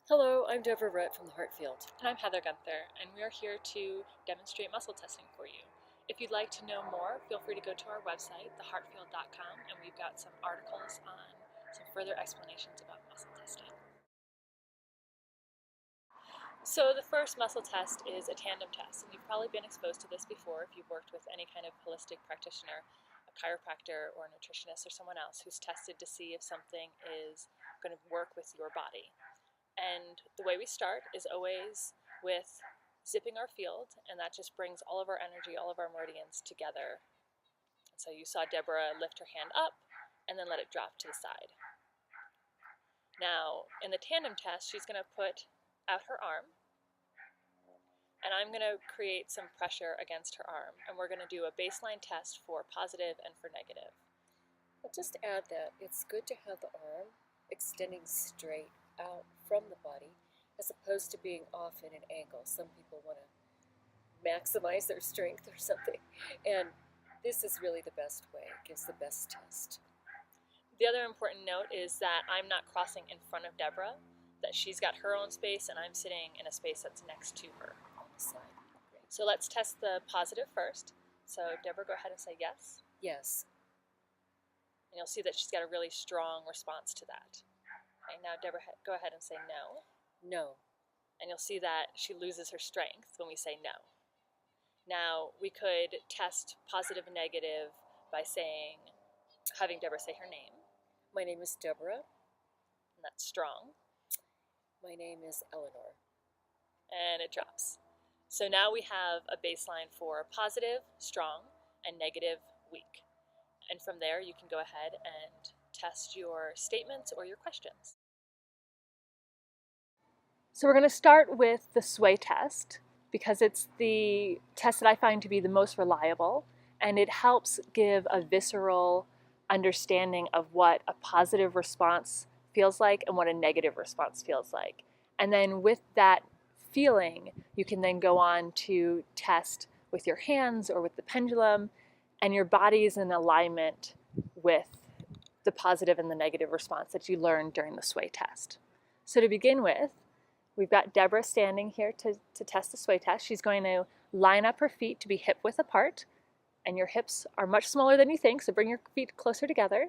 Hello, I'm Deborah Rutt from the Heartfield. And I'm Heather Gunther, and we are here to demonstrate muscle testing for you. If you'd like to know more, feel free to go to our website, theheartfield.com, and we've got some articles on some further explanations about muscle testing. So the first muscle test is a tandem test, and you've probably been exposed to this before if you've worked with any kind of holistic practitioner, a chiropractor or a nutritionist or someone else who's tested to see if something is going to work with your body. And the way we start is always with zipping our field, and that just brings all of our energy, all of our meridians together. So you saw Deborah lift her hand up and then let it drop to the side. Now, in the tandem test, she's going to put out her arm, and I'm going to create some pressure against her arm, and we're going to do a baseline test for positive and for negative. I'll just add that it's good to have the arm extending straight out from the body as opposed to being off in an angle. Some people want to maximize their strength or something, and this is really the best way. It gives the best test. The other important note is that I'm not crossing in front of Deborah, that she's got her own space and I'm sitting in a space that's next to her. On the side. Great. So let's test the positive first. So Deborah, go ahead and say yes. Yes. And you'll see that she's got a really strong response to that. Okay, now Deborah, go ahead and say no. No. And you'll see that she loses her strength when we say no. Now we could test positive and negative by having Deborah say her name. My name is Deborah. And that's strong. My name is Eleanor. And it drops. So now we have a baseline for positive, strong, and negative, weak. And from there you can go ahead and test your statements or your questions. So we're going to start with the sway test because it's the test that I find to be the most reliable, and it helps give a visceral understanding of what a positive response feels like and what a negative response feels like. And then with that feeling, you can then go on to test with your hands or with the pendulum, and your body is in alignment with the positive and the negative response that you learned during the sway test. So to begin with, we've got Deborah standing here to test the sway test. She's going to line up her feet to be hip width apart, and your hips are much smaller than you think, so bring your feet closer together.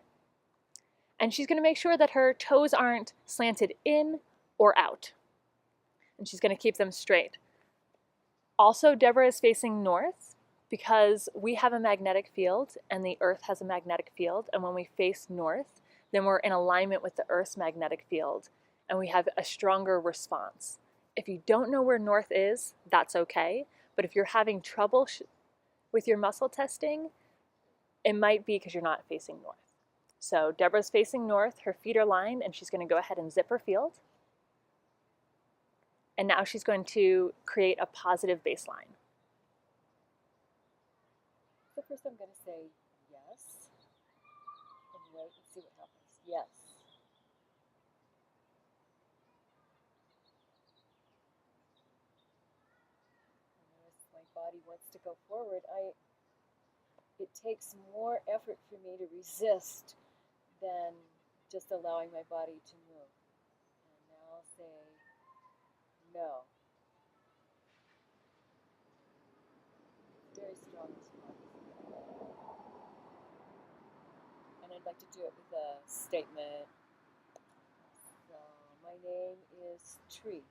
And she's going to make sure that her toes aren't slanted in or out. And she's going to keep them straight. Also, Deborah is facing north because we have a magnetic field and the Earth has a magnetic field. And when we face north, then we're in alignment with the Earth's magnetic field and we have a stronger response. If you don't know where north is, that's okay. But if you're having trouble with your muscle testing, it might be because you're not facing north. So Deborah's facing north, her feet are lined, and she's going to go ahead and zip her field. And now she's going to create a positive baseline. So first I'm going to say yes, and wait and see what happens. Yes. Notice my body wants to go forward. It takes more effort for me to resist than just allowing my body to move. And now I'll say no. Very strong response. And I'd like to do it with a statement. So, my name is Tree.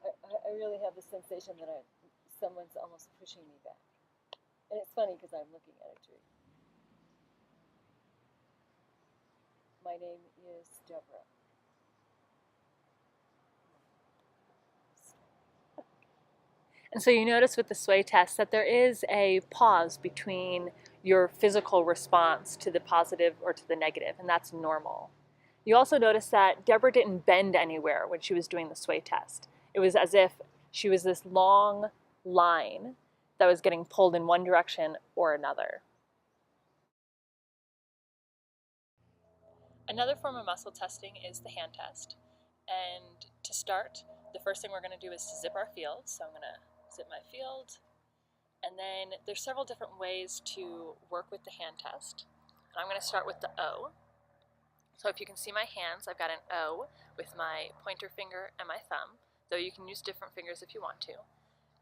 I really have the sensation that someone's almost pushing me back. And it's funny because I'm looking at a tree. My name is Deborah. And so you notice with the sway test that there is a pause between your physical response to the positive or to the negative, and that's normal. You also notice that Deborah didn't bend anywhere when she was doing the sway test. It was as if she was this long line that was getting pulled in one direction or another. Another form of muscle testing is the hand test. And to start, the first thing we're going to do is to zip our field. So I'm going to zip my field. And then there's several different ways to work with the hand test. And I'm going to start with the O. So if you can see my hands, I've got an O with my pointer finger and my thumb, though you can use different fingers if you want to.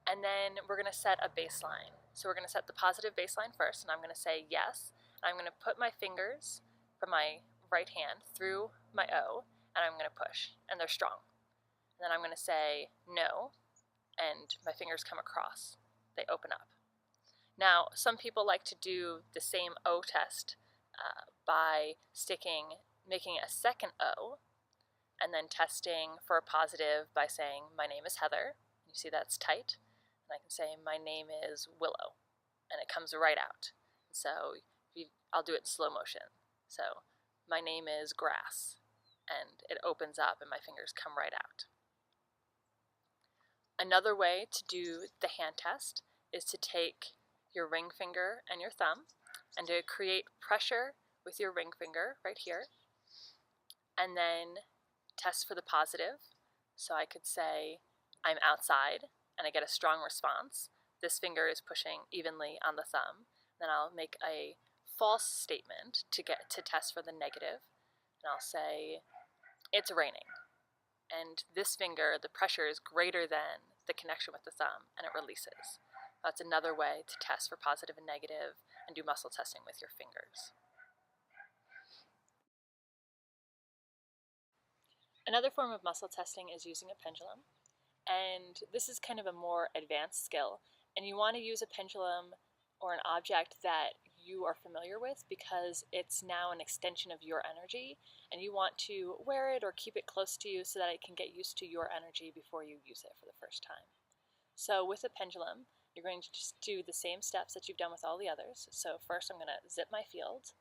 And then we're going to set a baseline. So we're going to set the positive baseline first, and I'm going to say yes. And I'm going to put my fingers from my right hand through my O, and I'm going to push, and they're strong. And then I'm going to say no, and my fingers come across. They open up. Now, some people like to do the same O test by making a second O, and then testing for a positive by saying, my name is Heather. You see that's tight. And I can say, my name is Willow, and it comes right out. So I'll do it in slow motion. So my name is Grass, and it opens up and my fingers come right out. Another way to do the hand test is to take your ring finger and your thumb and to create pressure with your ring finger right here, and then test for the positive. So I could say, I'm outside, and I get a strong response. This finger is pushing evenly on the thumb. Then I'll make a false statement to test for the negative, and I'll say, it's raining. And this finger, the pressure is greater than the connection with the thumb, and it releases. That's another way to test for positive and negative and do muscle testing with your fingers. Another form of muscle testing is using a pendulum, and this is kind of a more advanced skill, and you want to use a pendulum or an object that you are familiar with because it's now an extension of your energy, and you want to wear it or keep it close to you so that it can get used to your energy before you use it for the first time. So with a pendulum, you're going to just do the same steps that you've done with all the others. So first I'm going to zip my field.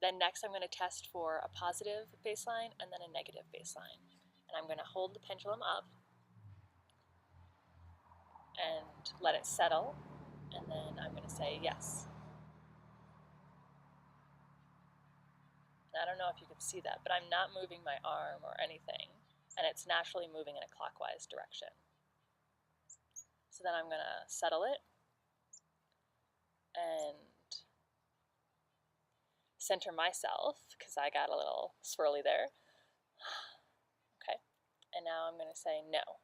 Then next I'm going to test for a positive baseline and then a negative baseline. And I'm going to hold the pendulum up and let it settle, and then I'm going to say yes. I don't know if you can see that, but I'm not moving my arm or anything, and it's naturally moving in a clockwise direction. So then I'm going to settle it and center myself, because I got a little swirly there. Okay, and now I'm going to say no.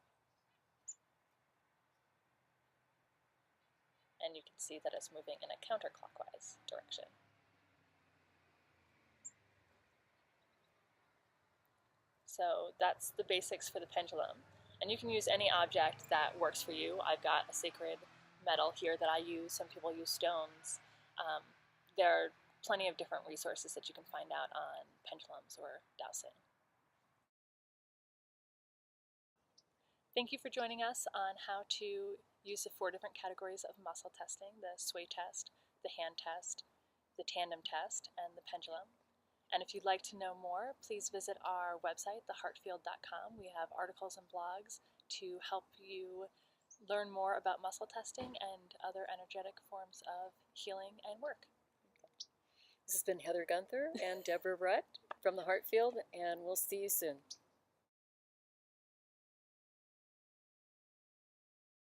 And you can see that it's moving in a counterclockwise direction. So that's the basics for the pendulum. And you can use any object that works for you. I've got a sacred metal here that I use. Some people use stones. There are plenty of different resources that you can find out on pendulums or dowsing. Thank you for joining us on how to use the 4 different categories of muscle testing: the sway test, the hand test, the tandem test, and the pendulum. And if you'd like to know more, please visit our website, theheartfield.com. We have articles and blogs to help you learn more about muscle testing and other energetic forms of healing and work. This has been Heather Gunther and Deborah Rutt from the Heartfield, and we'll see you soon.